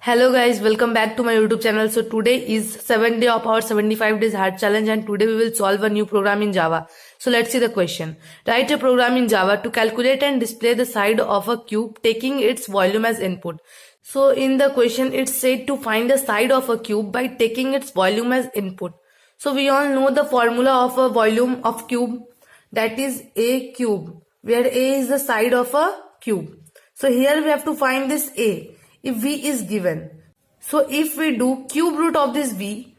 Hello guys, welcome back to my YouTube channel. So today is 7th day of our 75 days hard challenge, and today we will solve a new program in Java. So let's see the question. Write a program in Java to calculate and display the side of a cube taking its volume as input. So in the question it's said to find the side of a cube by taking its volume as input. So we all know the formula of a volume of cube, that is a cube, where a is the side of a cube. So here we have to find this a if v is given. So if we do cube root of this v,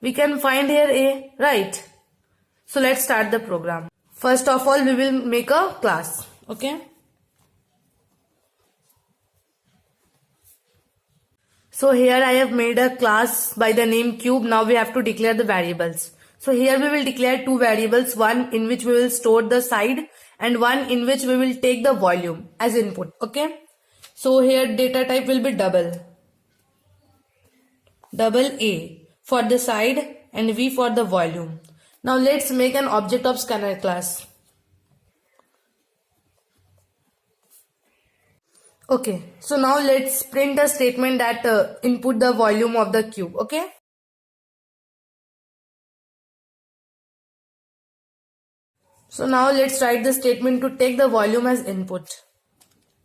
we can find here a, right? So let's start the program. First of all, we will make a class, okay? So here I have made a class by the name cube. Now we have to declare the variables. So here we will declare two variables, one in which we will store the side and one in which we will take the volume as input, okay? So here data type will be double A for the side and V for the volume. Now let's make an object of scanner class. Okay, so now let's print a statement that input the volume of the cube, okay? So now let's write the statement to take the volume as input.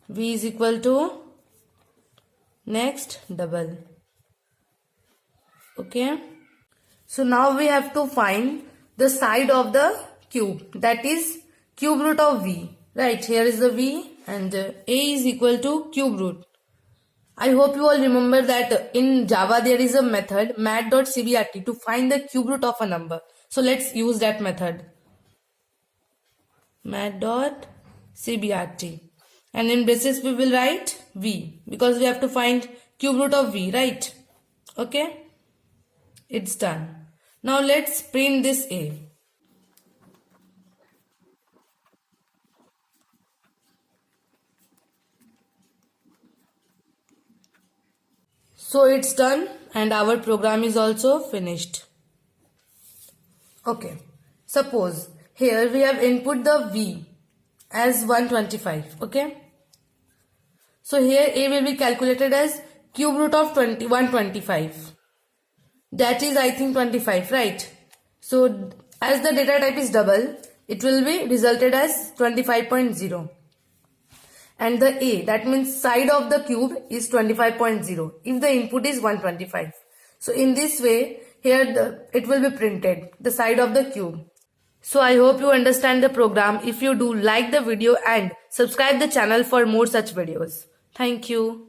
V is equal to next double. Okay. So now we have to find the side of the cube, that is cube root of V. Right, here is the V and A is equal to cube root. I hope you all remember that in Java there is a method mat.cbrt to find the cube root of a number. So let's use that method. Mat.cbrt. And in braces we will write V because we have to find cube root of V, right? Okay. It's done. Now let's print this A. So it's done and our program is also finished. Okay. Suppose here we have input the V as 125, okay? So here A will be calculated as cube root of 125. That is, I think, 25, right? So as the data type is double, it will be resulted as 25.0. And the A, that means side of the cube, is 25.0 if the input is 125. So in this way, here it will be printed, the side of the cube. So I hope you understand the program. If you do, like the video and subscribe the channel for more such videos. Thank you.